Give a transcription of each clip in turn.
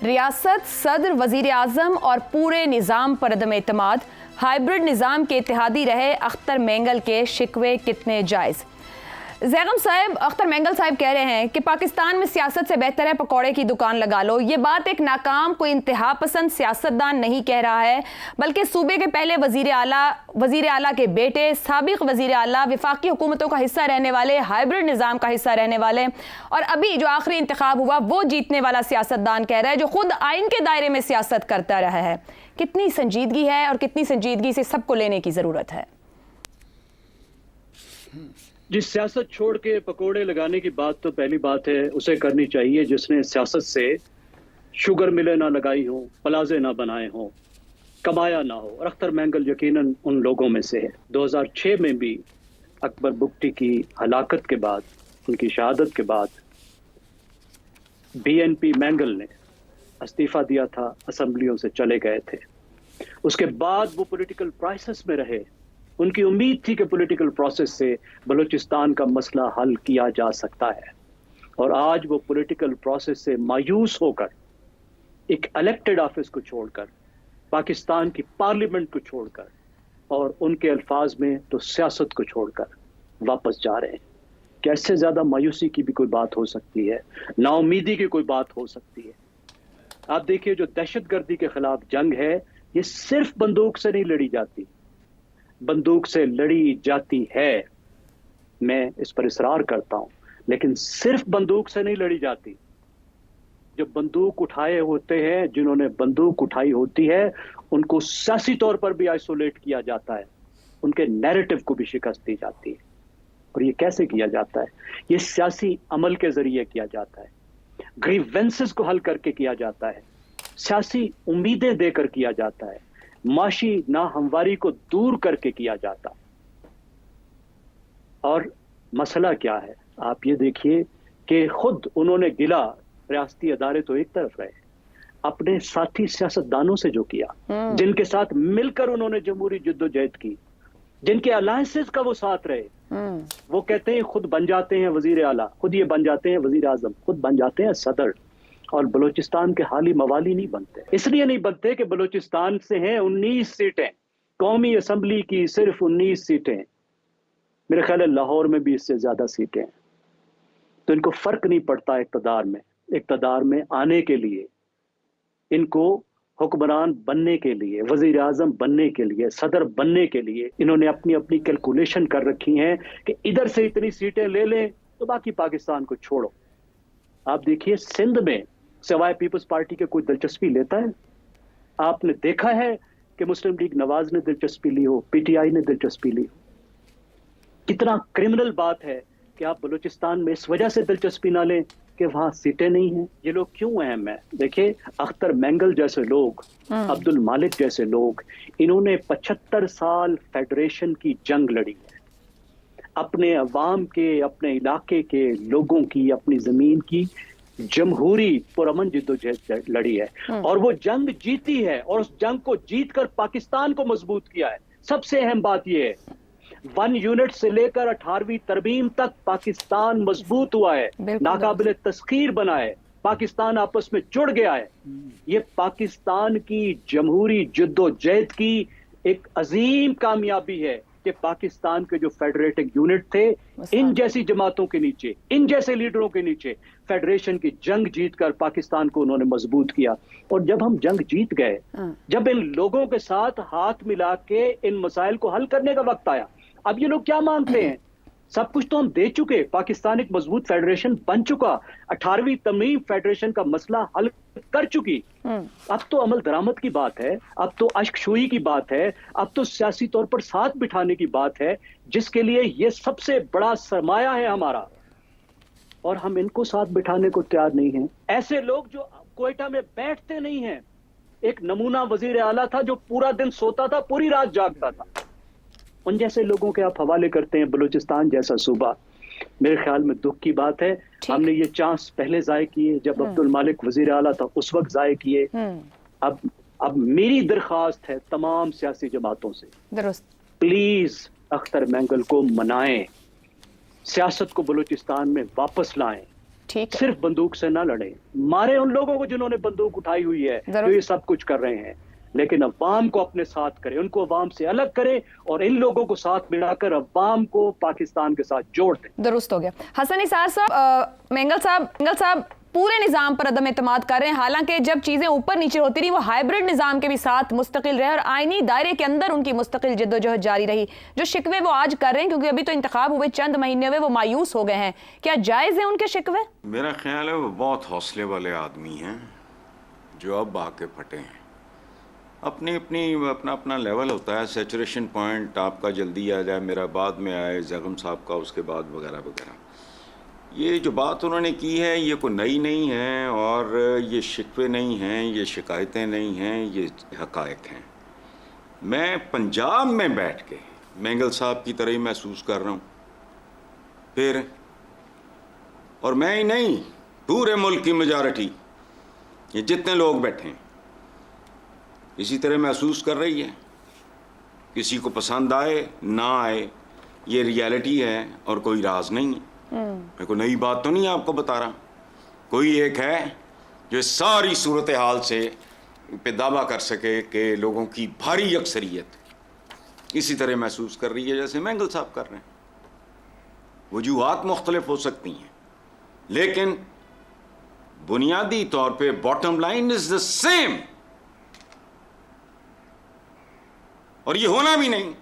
रियासत, सदर, वजीर आज़म और पूरे निज़ाम पर अदम एतमाद, हाइब्रिड निज़ाम के इत्तेहादी रहे अख्तर मेंगल के शिकवे कितने जायज़। ज़ैगम साहब, अख्तर मेंगल साहब कह रहे हैं कि पाकिस्तान में सियासत से बेहतर है पकौड़े की दुकान लगा लो। ये बात एक नाकाम कोई इंतहा पसंद सियासतदान नहीं कह रहा है, बल्कि सूबे के पहले वजीर आला के बेटे, साबिक वजीर आला, वफाकी हुकूमतों का हिस्सा रहने वाले, हाइब्रिड निज़ाम का हिस्सा रहने वाले और अभी जो आखिरी इंतखाब हुआ वो जीतने वाला सियासतदान कह रहा है, जो खुद आइन के दायरे में सियासत करता रहा है। कितनी संजीदगी है और कितनी संजीदगी से सबको लेने की ज़रूरत है? जिस सियासत छोड़ के पकोड़े लगाने की बात तो पहली बात है उसे करनी चाहिए जिसने सियासत से शुगर मिलें ना लगाई हो, प्लाजे ना बनाए हों, कमाया ना हो। और अख्तर मेंगल यकीनन उन लोगों में से है। 2006 में भी अकबर बुगटी की हलाकत के बाद, उनकी शहादत के बाद बीएनपी मेंगल ने इस्तीफा दिया था, असम्बलियों से चले गए थे। उसके बाद वो पॉलिटिकल क्राइसिस में रहे। उनकी उम्मीद थी कि पॉलिटिकल प्रोसेस से बलूचिस्तान का मसला हल किया जा सकता है, और आज वो पॉलिटिकल प्रोसेस से मायूस होकर एक इलेक्टेड ऑफिस को छोड़कर, पाकिस्तान की पार्लियामेंट को छोड़कर और उनके अल्फाज में तो सियासत को छोड़कर वापस जा रहे हैं। कैसे ज्यादा मायूसी की भी कोई बात हो सकती है, नाउमीदी की कोई बात हो सकती है। आप देखिए, जो दहशतगर्दी के खिलाफ जंग है ये सिर्फ बंदूक से नहीं लड़ी जाती, बंदूक से लड़ी जाती है, मैं इस पर इसरार करता हूं, लेकिन सिर्फ बंदूक से नहीं लड़ी जाती। जो बंदूक उठाए होते हैं, जिन्होंने बंदूक उठाई होती है, उनको सियासी तौर पर भी आइसोलेट किया जाता है, उनके नैरेटिव को भी शिकस्त दी जाती है। और ये कैसे किया जाता है? ये सियासी अमल के जरिए किया जाता है, ग्रीवेंसेस को हल करके किया जाता है, सियासी उम्मीदें देकर किया जाता है, माशी नाहमवारी को दूर करके किया जाता। और मसला क्या है? आप ये देखिए कि खुद उन्होंने गिला, रियासती अदारे तो एक तरफ रहे, अपने साथी सियासतदानों से जो किया, जिनके साथ मिलकर उन्होंने जमहूरी जद्दोजहद की, जिनके अलायंसेस का वो साथ रहे, वो कहते हैं खुद बन जाते हैं वजीर आला, खुद ये बन जाते हैं वजीर आजम, खुद बन जाते हैं सदर, और बलूचिस्तान के हाली मवाली नहीं बनते। इसलिए नहीं बनते कि बलूचिस्तान से हैं 19 सीटें, कौमी असम्बली की सिर्फ 19 सीटें, मेरे ख्याल है लाहौर में भी इससे ज्यादा सीटें हैं। तो इनको फर्क नहीं पड़ता इक़्तिदार में आने के लिए, इनको हुक्मरान बनने के लिए, वजीर आजम बनने के लिए, सदर बनने के लिए इन्होंने अपनी अपनी कैलकुलेशन कर रखी हैं कि इधर से इतनी सीटें ले लें तो बाकी पाकिस्तान को छोड़ो। आप देखिए, सिंध में सिवाय पीपल्स पार्टी के कोई दिलचस्पी लेता है? आपने देखा है कि मुस्लिम लीग नवाज ने दिलचस्पी ली हो, पीटीआई ने दिलचस्पी ली हो? कितना क्रिमिनल बात है कि आप बलूचिस्तान में इस वजह से दिलचस्पी ना लें कि वहां सीटें नहीं हैं। ये लोग क्यों अहम है? देखिए, अख्तर मेंगल जैसे लोग, अब्दुल मालिक जैसे लोग, इन्होंने 75 साल फेडरेशन की जंग लड़ी है, अपने अवाम के, अपने इलाके के लोगों की, अपनी जमीन की जमहूरी पुरअमन जिद्दोजहद लड़ी है, और वो जंग जीती है, और उस जंग को जीतकर पाकिस्तान को मजबूत किया है। सबसे अहम बात यह है, 1 यूनिट से लेकर 18वीं तरमीम तक पाकिस्तान मजबूत हुआ है, नाकाबिले तस्खीर बना है, पाकिस्तान आपस में जुड़ गया है। ये पाकिस्तान की जमहूरी जिद्दोजहद की एक अजीम कामयाबी है कि पाकिस्तान के जो फेडरेटिंग यूनिट थे, इन जैसी जमातों के नीचे, इन जैसे लीडरों के नीचे फेडरेशन की जंग जीतकर पाकिस्तान को उन्होंने मजबूत किया। और जब हम जंग जीत गए, जब इन लोगों के साथ हाथ मिला के इन मसाइल को हल करने का वक्त आया, अब ये लोग क्या मांगते हैं? सब कुछ तो हम दे चुके, पाकिस्तान एक मजबूत फेडरेशन बन चुका, 18वीं तरमीम फेडरेशन का मसला हल कर चुकी। अब तो अमल दरामद की बात है, अब तो अश्कशुई की बात है, अब तो सियासी तौर पर साथ बिठाने की बात है, जिसके लिए ये सबसे बड़ा सरमाया है हमारा, और हम इनको साथ बिठाने को तैयार नहीं हैं। ऐसे लोग जो क्वेटा में बैठते नहीं हैं। एक नमूना वजीर आला था जो पूरा दिन सोता था, पूरी रात जागता था। उन जैसे लोगों के आप हवाले करते हैं बलूचिस्तान जैसा सूबा। मेरे ख्याल में दुख की बात है, हमने ये चांस पहले जाए किए, जब अब्दुल मालिक वजीर आला था उस वक्त जाए किए। अब मेरी दरख्वास्त है तमाम सियासी जमातों से, प्लीज अख्तर मेंगल को मनाएं, सियासत को बलूचिस्तान में वापस लाएं, ٹھیک ہے، صرف بندوق سے نہ لڑیں، مارے ان لوگوں کو جنہوں نے بندوق اٹھائی ہوئی ہے، ضرور۔ جو یہ سب کچھ کر رہے ہیں، لیکن عوام کو اپنے ساتھ کریں، ان کو عوام سے الگ کریں اور ان لوگوں کو ساتھ ملا کر عوام کو پاکستان کے ساتھ جوڑ دیں۔ درست ہو گیا۔ حسن نثار صاحب، مینگل صاحب پورے نظام پر عدم اعتماد کر رہے ہیں، حالانکہ جب چیزیں اوپر نیچے ہوتی رہی وہ ہائبرڈ نظام کے بھی ساتھ مستقل رہے اور آئینی دائرے کے اندر ان کی مستقل جد و جہد جاری رہی۔ جو شکوے وہ آج کر رہے ہیں، کیونکہ ابھی تو انتخاب ہوئے چند مہینے ہوئے، وہ مایوس ہو گئے ہیں، کیا جائز ہیں ان کے شکوے؟ میرا خیال ہے وہ بہت حوصلے والے آدمی ہیں جو اب آ کے پھٹے ہیں۔ اپنا لیول ہوتا ہے، سیچوریشن پوائنٹ آپ کا جلدی آ جائے، میرا بعد میں آئے، زیغم صاحب کا اس کے بعد وغیرہ وغیرہ۔ یہ جو بات انہوں نے کی ہے یہ کوئی نئی نہیں ہے، اور یہ شکوے نہیں ہیں، یہ شکایتیں نہیں ہیں، یہ حقائق ہیں۔ میں پنجاب میں بیٹھ کے مینگل صاحب کی طرح ہی محسوس کر رہا ہوں پھر، اور میں ہی نہیں، پورے ملک کی میجارٹی، یہ جتنے لوگ بیٹھے ہیں اسی طرح محسوس کر رہی ہے۔ کسی کو پسند آئے نہ آئے، یہ ریالٹی ہے اور کوئی راز نہیں ہے۔ میں کوئی نئی بات تو نہیں آپ کو بتا رہا، کوئی ایک ہے جو ساری صورتحال سے پہ دعویٰ کر سکے کہ لوگوں کی بھاری اکثریت اسی طرح محسوس کر رہی ہے جیسے مینگل صاحب کر رہے ہیں۔ وجوہات مختلف ہو سکتی ہیں، لیکن بنیادی طور پہ bottom line is the same, اور یہ ہونا بھی نہیں۔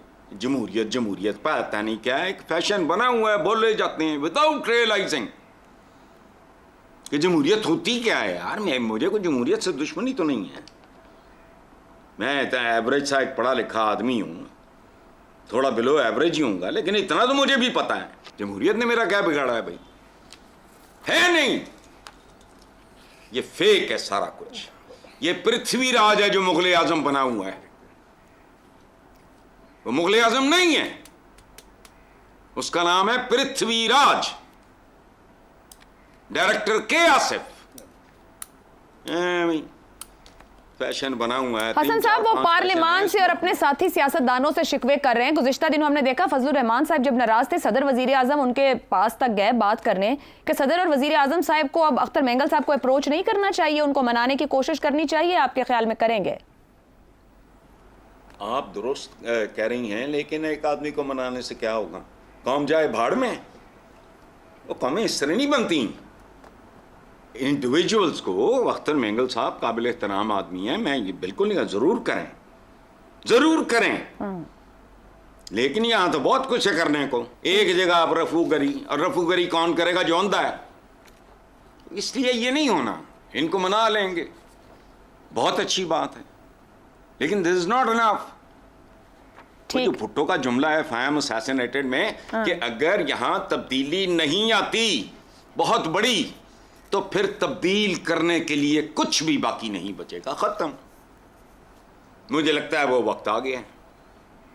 جمہوریت پتہ نہیں کیا ہے، ایک فیشن بنا ہوا ہے، بولے جاتے ہیں وداؤٹ ریئلائزنگ کہ جمہوریت ہوتی کیا ہے۔ یار مجھے کوئی جمہوریت سے دشمنی تو نہیں ہے، میں ایوریج سا ایک پڑھا لکھا آدمی ہوں، تھوڑا بلو ایوریج ہی ہوں گا، لیکن اتنا تو مجھے بھی پتا ہے جمہوریت نے میرا کیا بگاڑا ہے بھائی، ہے نہیں۔ یہ فیک ہے سارا کچھ، یہ پرتھوی راج ہے جو مغل اعظم بنا ہوا ہے، وہ مغل اعظم نہیں ہے، اس کا نام ہے پرتھوی راج، ڈائریکٹر کے آصف۔ فیشن بنا ہوا ہے۔ حسن صاحب وہ پارلیمان سے اور اپنے ساتھی سیاستدانوں سے شکوے کر رہے ہیں۔ گزشتہ دنوں ہم نے دیکھا فضل الرحمان صاحب جب ناراض تھے، صدر وزیر اعظم ان کے پاس تک گئے بات کرنے کہ صدر اور وزیر اعظم صاحب کو اب اختر مینگل صاحب کو اپروچ نہیں کرنا چاہیے، ان کو منانے کی کوشش کرنی چاہیے۔ آپ کے خیال میں کریں گے؟ آپ درست کہہ رہی ہیں، لیکن ایک آدمی کو منانے سے کیا ہوگا؟ قوم جائے بھاڑ میں، وہ قومیں اس طرح نہیں بنتی۔ انڈیویجولز کو، اختر مینگل صاحب قابل احترام آدمی ہیں، میں یہ بالکل نہیں، ضرور کریں، لیکن یہاں تو بہت کچھ ہے کرنے کو۔ ایک جگہ آپ رفو گری، اور رفو گری کون کرے گا؟ جو اندھا ہے۔ اس لیے یہ نہیں ہونا، ان کو منا لیں گے، بہت اچھی بات ہے، لیکن دس از ناٹ انف۔ جو بھٹو کا جملہ ہے فائم اسیسنیٹڈ میں کہ اگر یہاں تبدیلی نہیں آتی بہت بڑی تو پھر تبدیل کرنے کے لیے کچھ بھی باقی نہیں بچے گا، ختم۔ مجھے لگتا ہے وہ وقت آ گیا ہے۔